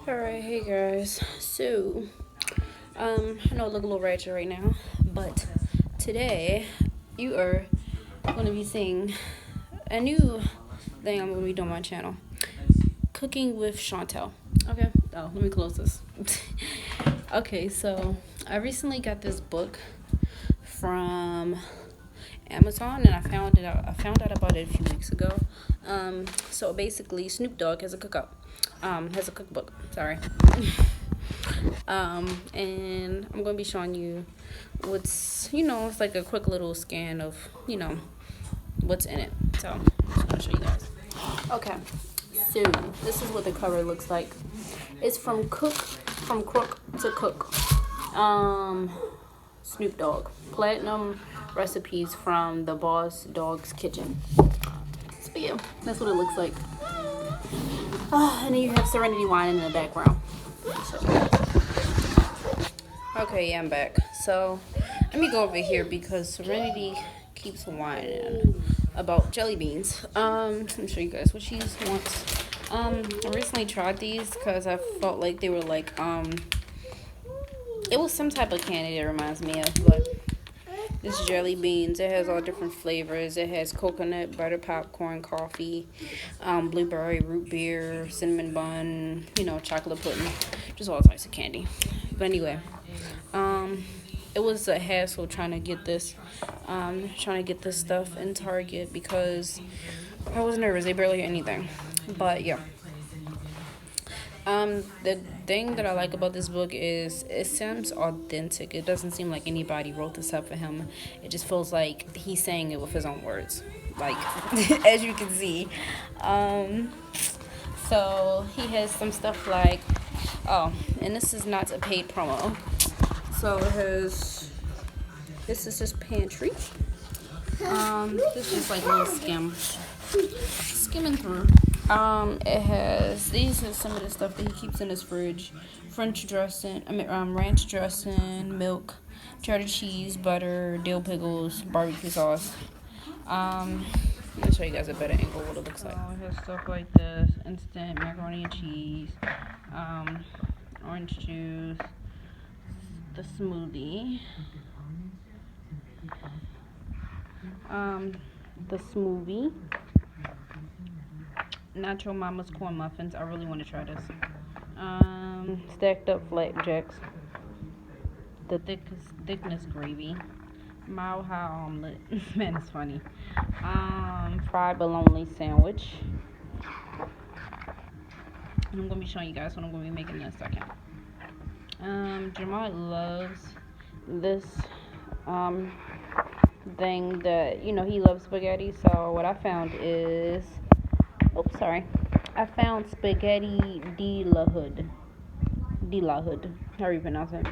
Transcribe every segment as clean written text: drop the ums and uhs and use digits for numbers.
Alright, hey guys. So, I know I look a little ratchet right now, but today you are going to be seeing a new thing I'm going to be doing on my channel. Cooking with Chauntel. Okay, let me close this. Okay, so I recently got this book from Amazon, and I found out about it a few weeks ago. So basically, Snoop Dogg has a cookbook. Sorry. And I'm gonna be showing you it's like a quick little scan of what's in it. So I'm just gonna show you guys. Okay, so this is what the cover looks like. It's from Crook to Cook. Snoop Dogg. Platinum recipes from the Boss Dog's Kitchen. So yeah, that's what it looks like. And then you have Serenity wine in the background. So, okay, yeah, I'm back. So let me go over here because Serenity keeps whining about jelly beans. Let me show you guys what she wants. I recently tried these because I felt like they were like it was some type of candy that reminds me of, but it's jelly beans. It has all different flavors. It has coconut, butter popcorn, coffee, blueberry, root beer, cinnamon bun, chocolate pudding, just all types of candy. But anyway, it was a hassle trying to get this stuff in Target because I was nervous. They barely had anything. But yeah. The thing that I like about this book is it seems authentic. It doesn't seem like anybody wrote this up for him. It just feels like he's saying it with his own words, like as you can see. So he has some stuff like, and this is not a paid promo. So this is his pantry. This is like a little skimming through. It has, these are some of the stuff that he keeps in his fridge. Ranch dressing, milk, cheddar cheese, butter, dill pickles, barbecue sauce. Let me show you guys a better angle what it looks like. It has stuff like this: instant macaroni and cheese, orange juice, the smoothie, Nacho Mama's corn muffins. I really want to try this. Stacked up flapjacks. The thickness gravy. Mile high omelet. Man, it's funny. Fried bologna sandwich. And I'm gonna be showing you guys what I'm gonna be making in a second. Jamal loves this thing that he loves spaghetti. So what I found is, I found spaghetti de la Hood, however you pronounce it.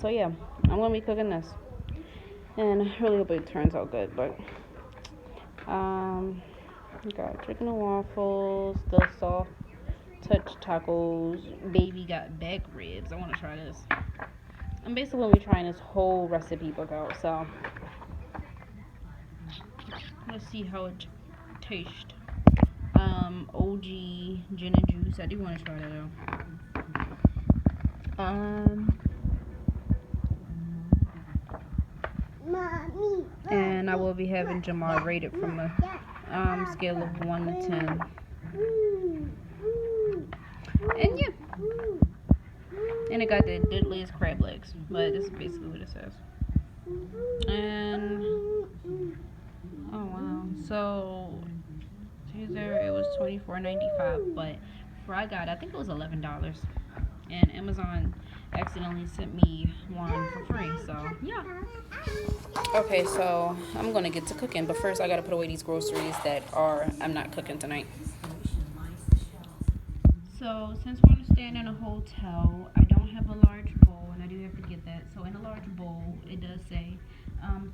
So yeah, I'm gonna be cooking this, and I really hope it turns out good. But got chicken and waffles, the soft touch tacos. Baby got back ribs. I want to try this. I'm basically gonna be trying this whole recipe book out. So let's see how it tastes. OG gin and juice. I do want to try that out. And I will be having Jamal rated from a scale of 1 to 10. And yeah. And it got the deadliest crab legs. But this is basically what it says. And oh wow. So Tuesday it was $24.95, but before I think it was $11. And Amazon accidentally sent me one for free, so yeah. Okay, so I'm gonna get to cooking, but first I gotta put away these groceries I'm not cooking tonight. So since we're staying in a hotel, I don't have a large bowl, and I do have to get that. So in a large bowl, it does say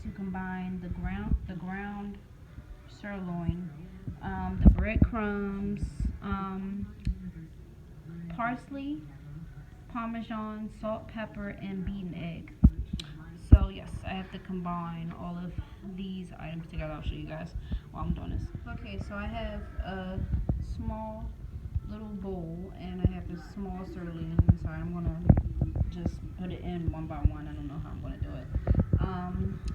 to combine the ground sirloin, the breadcrumbs, parsley, parmesan, salt, pepper, and beaten egg. So yes, I have to combine all of these items together. I'll show you guys while I'm doing this. Okay, so I have a small little bowl, and I have this small sirloin inside. I'm gonna just put it in one by one. I don't know how I'm gonna do it.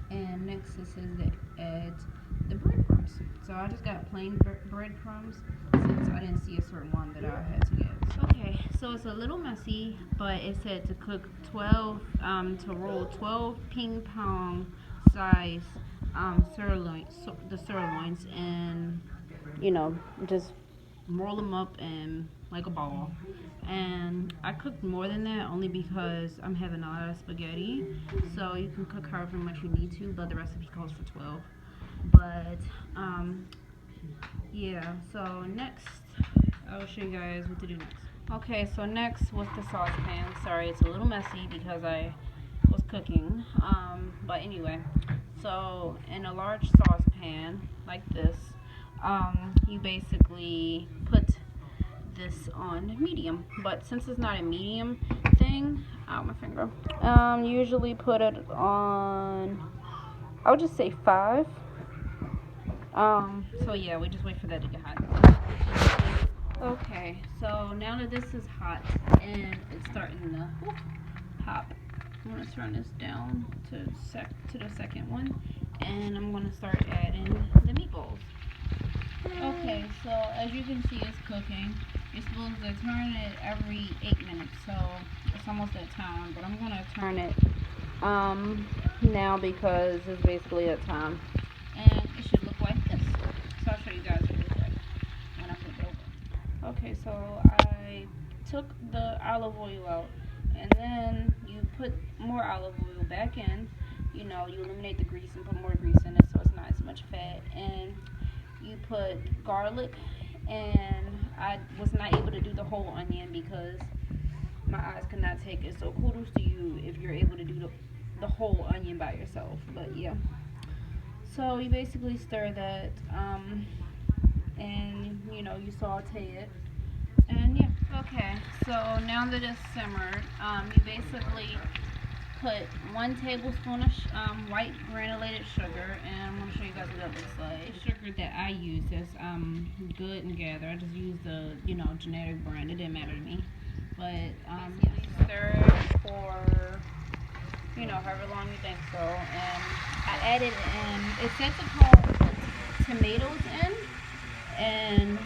And next it says that add the breadcrumbs. So I just got plain breadcrumbs since I didn't see a certain one that I had to get. Okay, so it's a little messy, but it said to cook 12, to roll 12 ping pong size sirloins, the sirloins, and just roll them up and like a ball. And I cooked more than that only because I'm having a lot of spaghetti, so you can cook however much you need to, but the recipe calls for 12. But yeah, so next I'll show you guys what to do next. Okay, so next was the saucepan. Sorry, it's a little messy because I was cooking, but anyway, so in a large saucepan like this, you basically put this on medium, but since it's not a medium thing, ow, my finger, usually put it on, I would just say 5. So yeah, we just wait for that to get hot. Okay, so now that this is hot and it's starting to pop, I'm gonna turn this down to the second one, and I'm gonna start adding the meatballs. Okay, so as you can see, it's cooking. You're supposed to turn it every 8 minutes, so it's almost that time. But I'm gonna turn it now because it's basically that time, and it should look like this. So I'll show you guys what it looks like when I flip it over. Okay, so I took the olive oil out, and then you put more olive oil back in. You eliminate the grease and put more grease in it, so it's not as much fat. And you put garlic, and I was not able to do the whole onion because my eyes could not take it. So kudos to you if you're able to do the whole onion by yourself. But yeah, so you basically stir that, and you saute it, and yeah. Okay, so now that it's simmered, you basically put 1 tablespoon of white granulated sugar, and I'm going to show you guys what that looks like. The sugar that I use is Good and Gather. I just use the generic brand. It didn't matter to me, but yeah, stir it for however long you think so. And I added in, it said to put tomatoes in and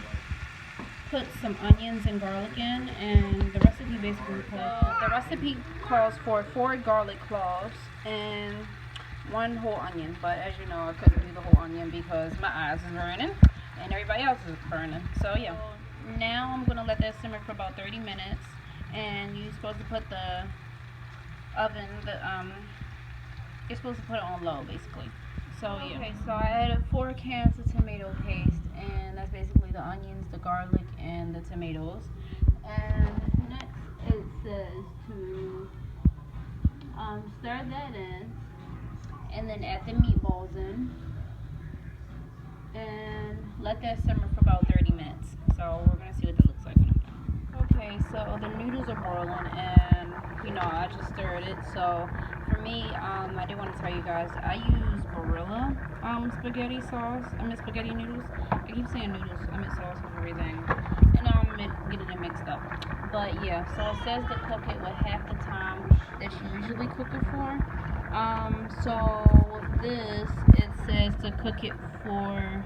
put some onions and garlic in, and the recipe calls for 4 garlic cloves and 1 whole onion. But as you know, I couldn't do the whole onion because my eyes is burning and everybody else is burning. So yeah. So now I'm gonna let that simmer for about 30 minutes, and you're supposed to put the oven, you're supposed to put it on low basically. So yeah. Okay, so I added 4 cans of tomato paste, and that's basically the onions, the garlic, and the tomatoes. And next it says to stir that in, and then add the meatballs in, and let that simmer for about 30 minutes. So we're gonna see what that looks like when I'm done. Okay, so the noodles are boiling, and I just stirred it. So for me, I do want to tell you guys, I use Barilla spaghetti sauce. Spaghetti noodles. I keep saying noodles. I meant sauce with everything, and I'm getting it mixed up. But yeah, so it says to cook it with half the time that you usually cook it for. So with this, it says to cook it for,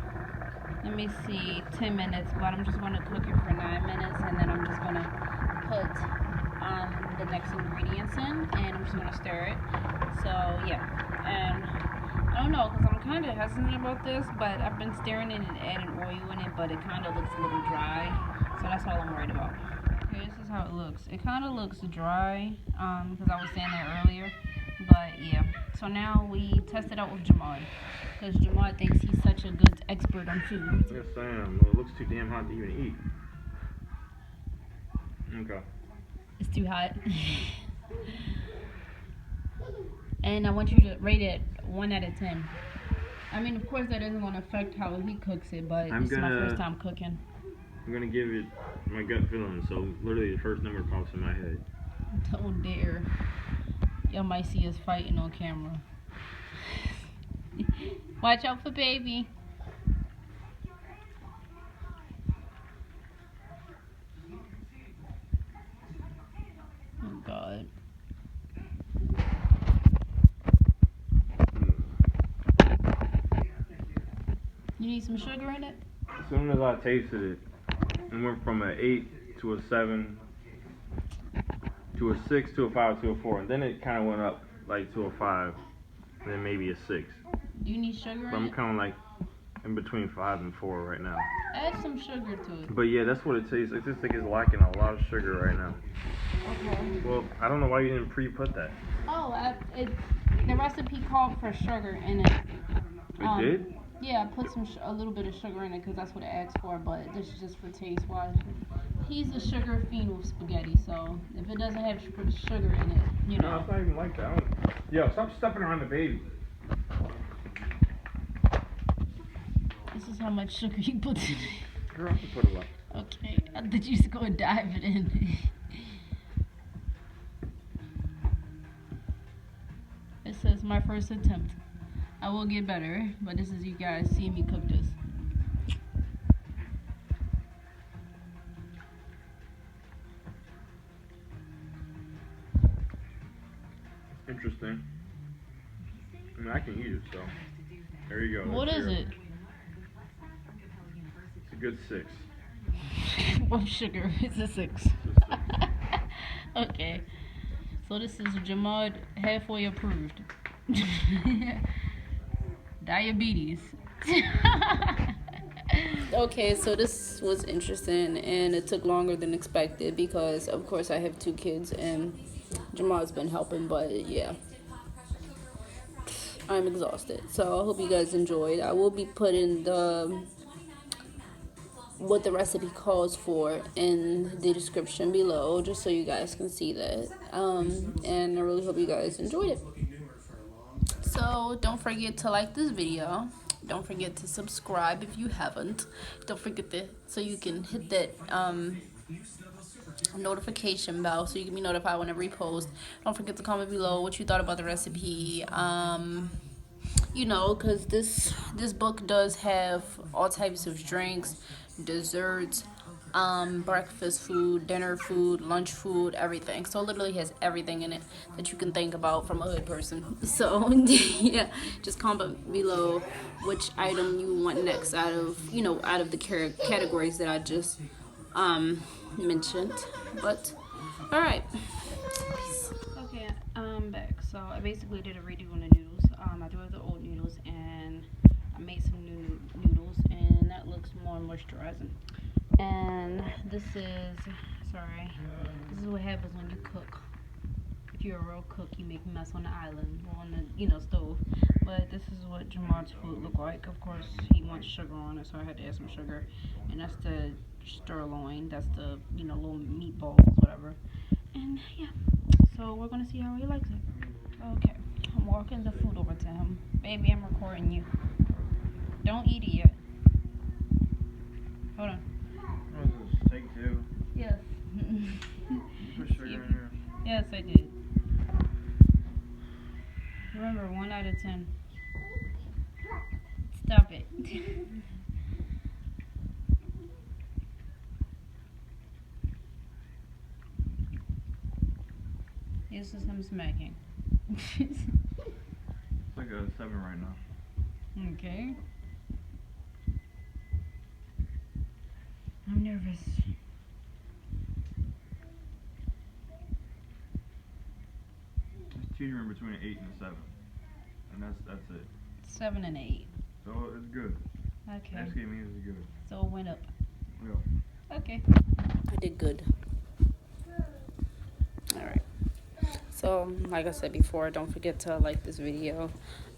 let me see, 10 minutes, but I'm just going to cook it for 9 minutes, and then I'm just going to put the next ingredients in, and I'm just going to stir it. So yeah, and I don't know, because I'm kind of hesitant about this, but I've been stirring it and adding oil in it, but it kind of looks a little dry, so that's all I'm worried about. Okay, this is how it looks. It kind of looks dry, because I was saying that earlier, but yeah. So now we test it out with Jamad, because Jamad thinks he's such a good expert on food. Yes, I am. Well, it looks too damn hot to even eat. Okay. It's too hot. And I want you to rate it 1 out of 10. I mean, of course, that isn't going to affect how he cooks it, but this is my first time cooking. I'm going to give it my gut feeling, so literally the first number pops in my head. Don't dare. Y'all might see us fighting on camera. Watch out for baby. You need some sugar in it? As soon as I tasted it, it went from an 8 to a 7 to a 6 to a 5 to a 4, and then it kind of went up like to a 5, and then maybe a 6. Do you need sugar But in I'm it? kind of like in between 5 and 4 right now. Add some sugar to it. But yeah, that's what it tastes. I just think it's lacking a lot of sugar right now. Okay. Well, I don't know why you didn't pre-put that. Oh, the recipe called for sugar in it. It did? Yeah, I put a little bit of sugar in it because that's what it asked for, but this is just for taste wise. He's a sugar fiend with spaghetti, so if it doesn't have sugar in it, you No, know. it's not even like that. Yo, stop stepping around the baby. This is how much sugar he puts in it. Girl, I can put it up. Okay, I thought you was going to dive it in. It says my first attempt. I will get better, but this is you guys seeing me cook this. Interesting. I mean, I can eat it, so there you go. What is it? It's a good 6. What sugar? It's a 6. Okay. So this is Jamad halfway approved. Diabetes. Okay, so this was interesting and it took longer than expected because of course I have 2 kids and Jamad's been helping, but yeah. I'm exhausted. So I hope you guys enjoyed. I will be putting what the recipe calls for in the description below just so you guys can see that. And I really hope you guys enjoyed it. So don't forget to like this video. Don't forget to subscribe if you haven't. Don't forget so you can hit that notification bell so you can be notified when I repost. Don't forget to comment below what you thought about the recipe. You know, because this book does have all types of drinks, desserts, breakfast food, dinner food, lunch food, everything. So it literally has everything in it that you can think about from a hood person. So yeah, just comment below which item you want next out of the categories that I just mentioned. But all right, peace. Okay, I'm back. So I basically did a redo on the noodles. I do have the old noodles and I made some new noodles and that looks more moisturizing. And this is what happens when you cook. If you're a real cook, you make a mess on the island or on the stove. But this is what Jamad's food look like. Of course, he wants sugar on it, so I had to add some sugar. And that's the sirloin. That's the little meatballs, whatever. And yeah, so we're gonna see how he likes it. Okay, I'm walking the food over to him. Baby, I'm recording you. Don't eat it yet. Hold on. What is this? Take 2? Yes. Put sugar in here. Yes, I did. Remember, 1 out of 10. Stop it. This is him smacking. It's like a 7 right now. Okay. I'm nervous. It's teetering between an 8 and a 7, and that's it. 7 and 8. So it's good. Okay. That's gave me is good. So it went up. Yeah. Okay. I did good. Alright. So, like I said before, don't forget to like this video.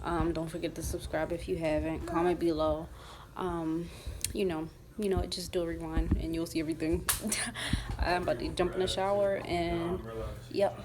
Don't forget to subscribe if you haven't. Comment below. Just do a rewind and you'll see everything. I'm about to jump in the shower and, yep.